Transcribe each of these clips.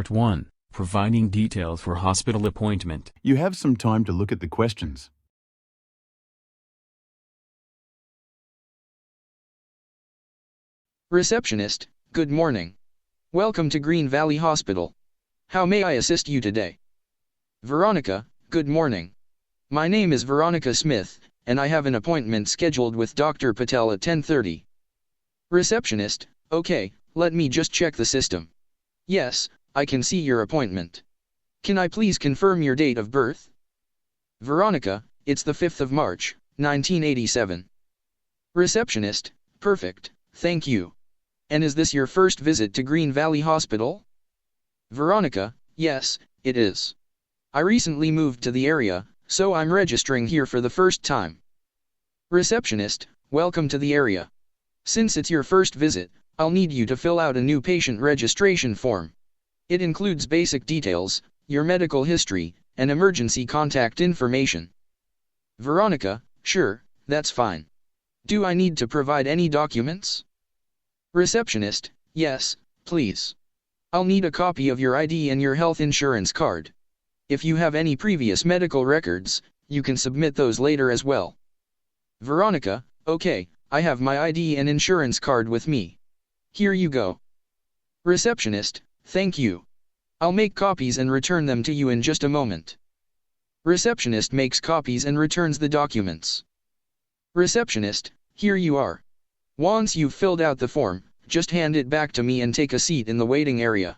Part 1. Providing details for hospital appointment. You have some time to look at the questions. Receptionist, good morning. Welcome to Green Valley Hospital. How may I assist you today? Veronica, good morning. My name is Veronica Smith, and I have an appointment scheduled with Dr. Patel at 10:30. Receptionist, okay, let me just check the system. Yes, I can see your appointment. Can I please confirm your date of birth? Veronica, it's the 5th of March, 1987. Receptionist, perfect, thank you. And is this your first visit to Green Valley Hospital? Veronica, yes, it is. I recently moved to the area, so I'm registering here for the first time. Receptionist, welcome to the area. Since it's your first visit, I'll need you to fill out a new patient registration form. It includes basic details, your medical history, and emergency contact information. Veronica, sure, that's fine. Do I need to provide any documents? Receptionist, yes, please. I'll need a copy of your ID and your health insurance card. If you have any previous medical records, you can submit those later as well. Veronica, okay, I have my ID and insurance card with me. Here you go. Receptionist, thank you. I'll make copies and return them to you in just a moment. Receptionist makes copies and returns the documents. Receptionist, here you are. Once you've filled out the form, just hand it back to me and take a seat in the waiting area.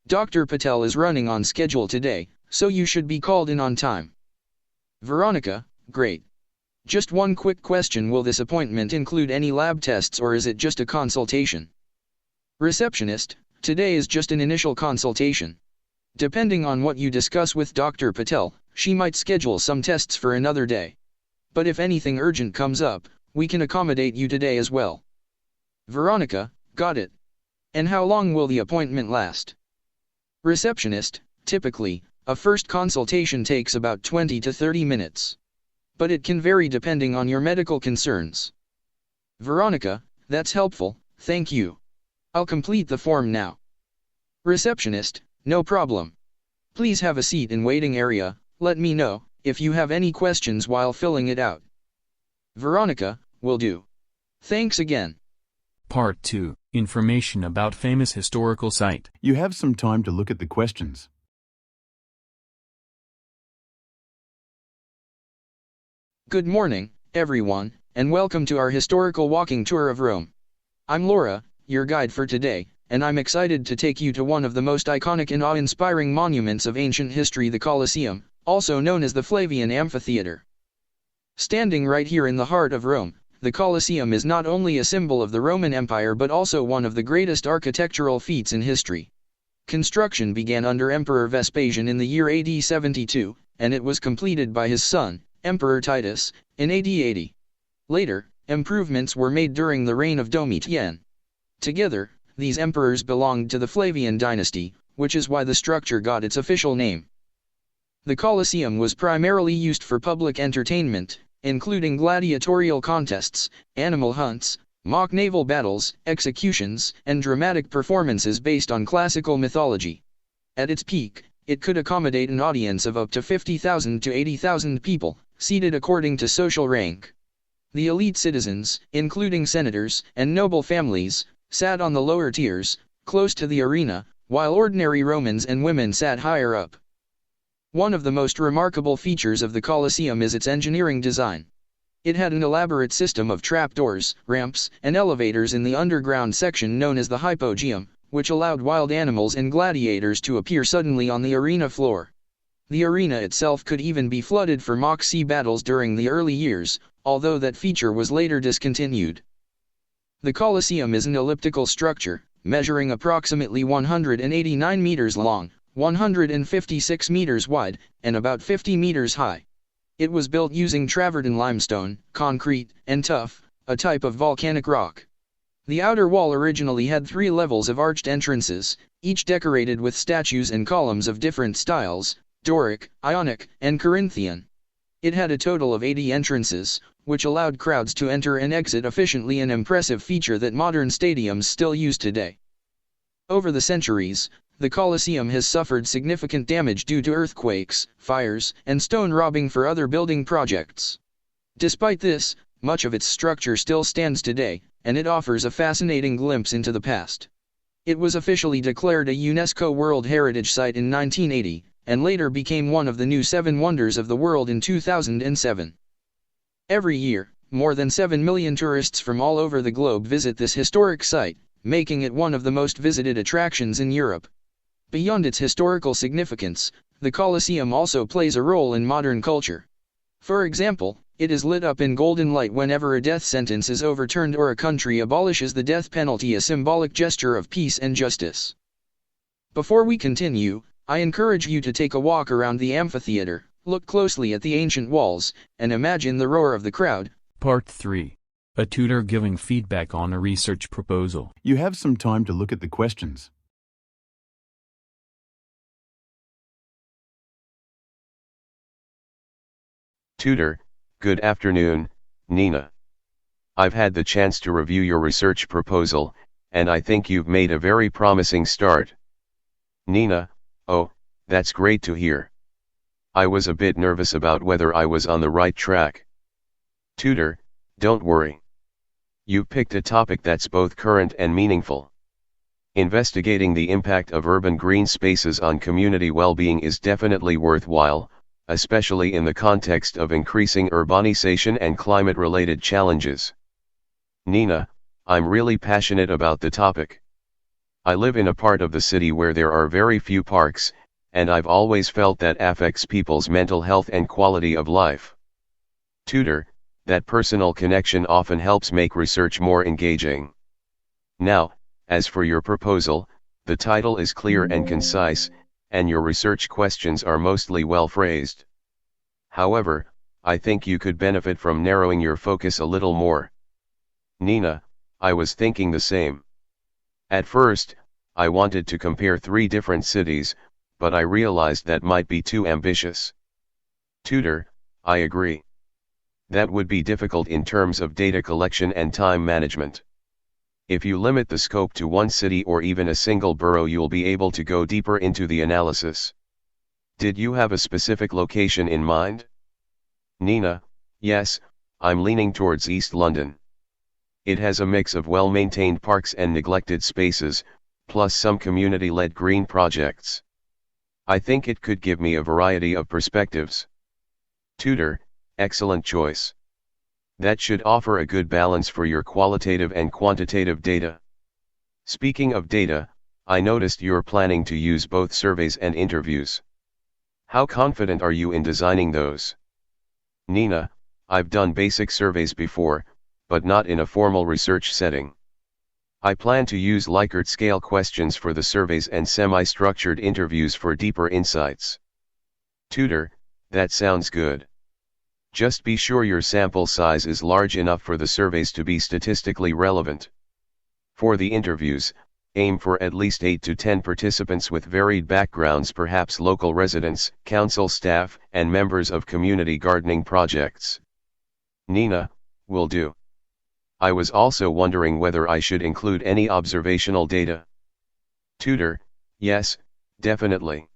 Dr. Patel is running on schedule today, so you should be called in on time. Veronica, great. Just one quick question: will this appointment include any lab tests or is it just a consultation? Receptionist, today is just an initial consultation. Depending on what you discuss with Dr. Patel, she might schedule some tests for another day. But if anything urgent comes up, we can accommodate you today as well. Veronica, got it. And how long will the appointment last? Receptionist, typically, a first consultation takes about 20 to 30 minutes. But it can vary depending on your medical concerns. Veronica, that's helpful, thank you. I'll complete the form now. Receptionist, no problem. Please have a seat in waiting area. Let me know if you have any questions while filling it out. Veronica, will do. Thanks again. Part 2. Information about famous historical site. You have some time to look at the questions. Good morning, everyone, and welcome to our historical walking tour of Rome. I'm Laura, your guide for today, and I'm excited to take you to one of the most iconic and awe-inspiring monuments of ancient history, the Colosseum, also known as the Flavian Amphitheater. Standing right here in the heart of Rome, the Colosseum is not only a symbol of the Roman Empire but also one of the greatest architectural feats in history. Construction began under Emperor Vespasian in the year AD 72, and it was completed by his son, Emperor Titus, in AD 80. Later, improvements were made during the reign of Domitian. Together, these emperors belonged to the Flavian dynasty, which is why the structure got its official name. The Colosseum was primarily used for public entertainment, including gladiatorial contests, animal hunts, mock naval battles, executions, and dramatic performances based on classical mythology. At its peak, it could accommodate an audience of up to 50,000 to 80,000 people, seated according to social rank. The elite citizens, including senators and noble families, sat on the lower tiers, close to the arena, while ordinary Romans and women sat higher up. One of the most remarkable features of the Colosseum is its engineering design. It had an elaborate system of trapdoors, ramps, and elevators in the underground section known as the hypogeum, which allowed wild animals and gladiators to appear suddenly on the arena floor. The arena itself could even be flooded for mock sea battles during the early years, although that feature was later discontinued. The Colosseum is an elliptical structure, measuring approximately 189 meters long, 156 meters wide, and about 50 meters high. It was built using travertine limestone, concrete, and tuff, a type of volcanic rock. The outer wall originally had 3 levels of arched entrances, each decorated with statues and columns of different styles: Doric, Ionic, and Corinthian. It had a total of 80 entrances, which allowed crowds to enter and exit efficiently, an impressive feature that modern stadiums still use today. Over the centuries, the Colosseum has suffered significant damage due to earthquakes, fires, and stone robbing for other building projects. Despite this, much of its structure still stands today, and it offers a fascinating glimpse into the past. It was officially declared a UNESCO World Heritage Site in 1980, and later became one of the new 7 Wonders of the World in 2007. Every year, more than 7 million tourists from all over the globe visit this historic site, making it one of the most visited attractions in Europe. Beyond its historical significance, the Colosseum also plays a role in modern culture. For example, it is lit up in golden light whenever a death sentence is overturned or a country abolishes the death penalty, a symbolic gesture of peace and justice. Before we continue, I encourage you to take a walk around the amphitheater, look closely at the ancient walls, and imagine the roar of the crowd. Part 3. A tutor giving feedback on a research proposal. You have some time to look at the questions. Tutor, good afternoon, Nina. I've had the chance to review your research proposal, and I think you've made a very promising start. Nina, oh, that's great to hear. I was a bit nervous about whether I was on the right track. Tutor, don't worry. You picked a topic that's both current and meaningful. Investigating the impact of urban green spaces on community well-being is definitely worthwhile, especially in the context of increasing urbanization and climate-related challenges. Nina, I'm really passionate about the topic. I live in a part of the city where there are very few parks, and I've always felt that affects people's mental health and quality of life. Tutor, that personal connection often helps make research more engaging. Now, as for your proposal, the title is clear and concise, and your research questions are mostly well phrased. However, I think you could benefit from narrowing your focus a little more. Nina, I was thinking the same. At first, I wanted to compare 3 different cities, but I realized that might be too ambitious. Tutor, I agree. That would be difficult in terms of data collection and time management. If you limit the scope to one city or even a single borough, you'll be able to go deeper into the analysis. Did you have a specific location in mind? Nina, yes, I'm leaning towards East London. It has a mix of well-maintained parks and neglected spaces, plus some community-led green projects. I think it could give me a variety of perspectives. Tutor, excellent choice. That should offer a good balance for your qualitative and quantitative data. Speaking of data, I noticed you're planning to use both surveys and interviews. How confident are you in designing those? Nina, I've done basic surveys before, but not in a formal research setting. I plan to use Likert scale questions for the surveys and semi-structured interviews for deeper insights. Tutor, that sounds good. Just be sure your sample size is large enough for the surveys to be statistically relevant. For the interviews, aim for at least 8 to 10 participants with varied backgrounds, perhaps local residents, council staff, and members of community gardening projects. Nina, will do. I was also wondering whether I should include any observational data. Tutor, yes, definitely.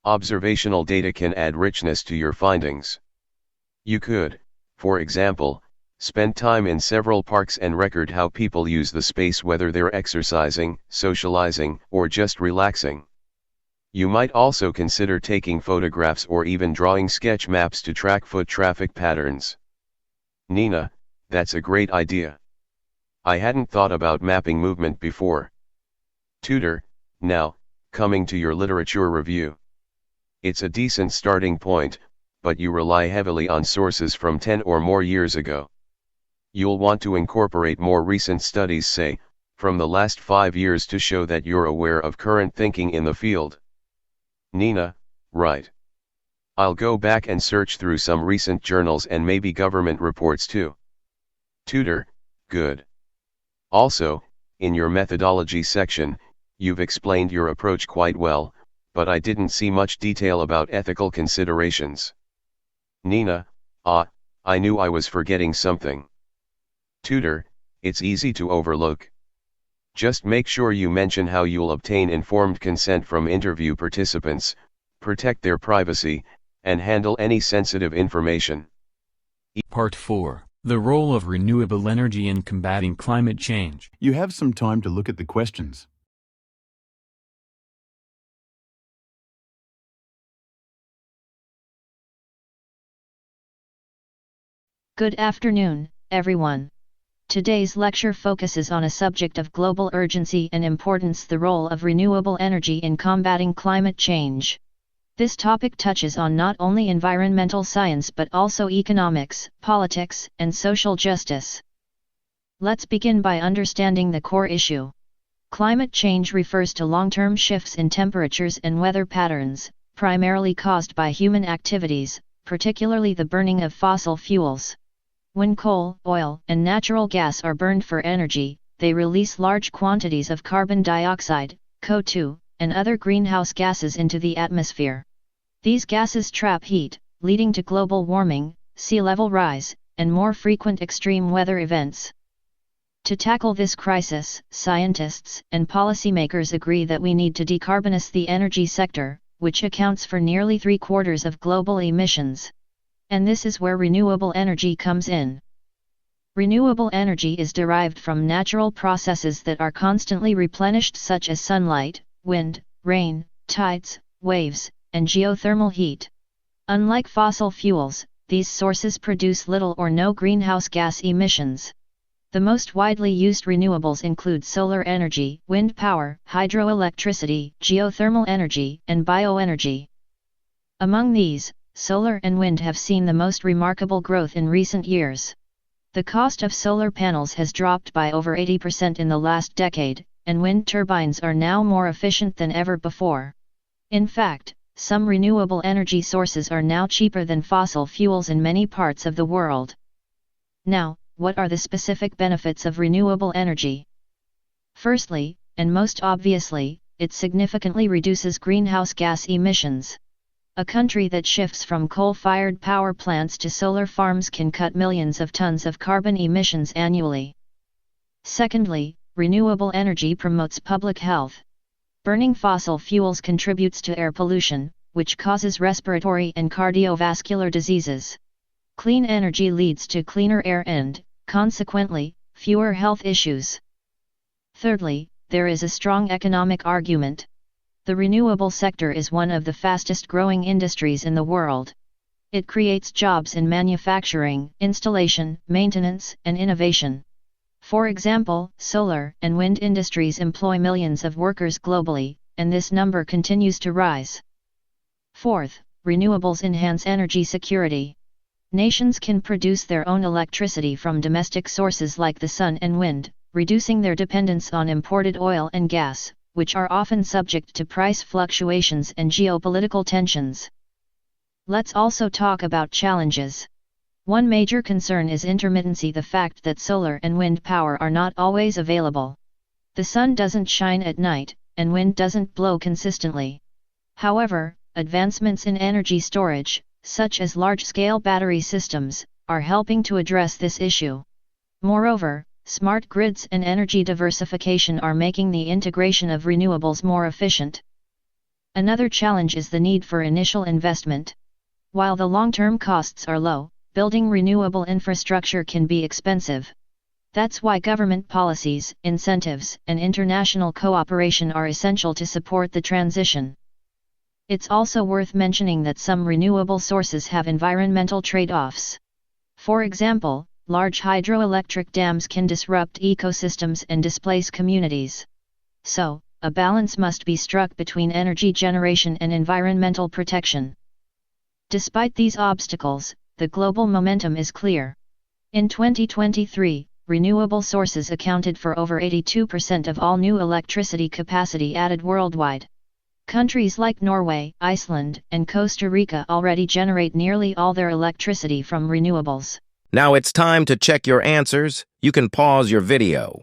Observational data can add richness to your findings. You could, for example, spend time in several parks and record how people use the space, whether they're exercising, socializing, or just relaxing. You might also consider taking photographs or even drawing sketch maps to track foot traffic patterns. Nina, that's a great idea. I hadn't thought about mapping movement before. Tutor, now, coming to your literature review. It's a decent starting point, but you rely heavily on sources from 10 or more years ago. You'll want to incorporate more recent studies, say, from the last 5 years, to show that you're aware of current thinking in the field. Nina, right. I'll go back and search through some recent journals and maybe government reports too. Tutor, good. Also, in your methodology section, you've explained your approach quite well, but I didn't see much detail about ethical considerations. Nina, I knew I was forgetting something. Tutor, it's easy to overlook. Just make sure you mention how you'll obtain informed consent from interview participants, protect their privacy, and handle any sensitive information. Part 4. The role of renewable energy in combating climate change. You have some time to look at the questions. Good afternoon, everyone. Today's lecture focuses on a subject of global urgency and importance: the role of renewable energy in combating climate change. This topic touches on not only environmental science but also economics, politics, and social justice. Let's begin by understanding the core issue. Climate change refers to long-term shifts in temperatures and weather patterns, primarily caused by human activities, particularly the burning of fossil fuels. When coal, oil, and natural gas are burned for energy, they release large quantities of carbon dioxide, CO2, and other greenhouse gases into the atmosphere. These gases trap heat, leading to global warming, sea level rise, and more frequent extreme weather events. To tackle this crisis, scientists and policymakers agree that we need to decarbonize the energy sector, which accounts for nearly 3/4 of global emissions. And this is where renewable energy comes in. Renewable energy is derived from natural processes that are constantly replenished, such as sunlight, wind, rain, tides, waves, and geothermal heat. Unlike fossil fuels, these sources produce little or no greenhouse gas emissions. The most widely used renewables include solar energy, wind power, hydroelectricity, geothermal energy, and bioenergy. Among these, solar and wind have seen the most remarkable growth in recent years. The cost of solar panels has dropped by over 80% in the last decade, and wind turbines are now more efficient than ever before. In fact, some renewable energy sources are now cheaper than fossil fuels in many parts of the world. Now, what are the specific benefits of renewable energy? Firstly, and most obviously, it significantly reduces greenhouse gas emissions. A country that shifts from coal-fired power plants to solar farms can cut millions of tons of carbon emissions annually. Secondly, renewable energy promotes public health. Burning fossil fuels contributes to air pollution, which causes respiratory and cardiovascular diseases. Clean energy leads to cleaner air and, consequently, fewer health issues. Thirdly, there is a strong economic argument. The renewable sector is one of the fastest growing industries in the world. It creates jobs in manufacturing, installation, maintenance, and innovation. For example, solar and wind industries employ millions of workers globally, and this number continues to rise. Fourth, renewables enhance energy security. Nations can produce their own electricity from domestic sources like the sun and wind, reducing their dependence on imported oil and gas, which are often subject to price fluctuations and geopolitical tensions. Let's also talk about challenges. One major concern is intermittency, the fact that solar and wind power are not always available. The sun doesn't shine at night, and wind doesn't blow consistently. However, advancements in energy storage, such as large-scale battery systems, are helping to address this issue. Moreover, smart grids and energy diversification are making the integration of renewables more efficient. Another challenge is the need for initial investment. While the long-term costs are low, building renewable infrastructure can be expensive. That's why government policies, incentives, and international cooperation are essential to support the transition. It's also worth mentioning that some renewable sources have environmental trade-offs. For example, large hydroelectric dams can disrupt ecosystems and displace communities. So, a balance must be struck between energy generation and environmental protection. Despite these obstacles, the global momentum is clear. In 2023, renewable sources accounted for over 82% of all new electricity capacity added worldwide. Countries like Norway, Iceland, and Costa Rica already generate nearly all their electricity from renewables. Now it's time to check your answers. You can pause your video.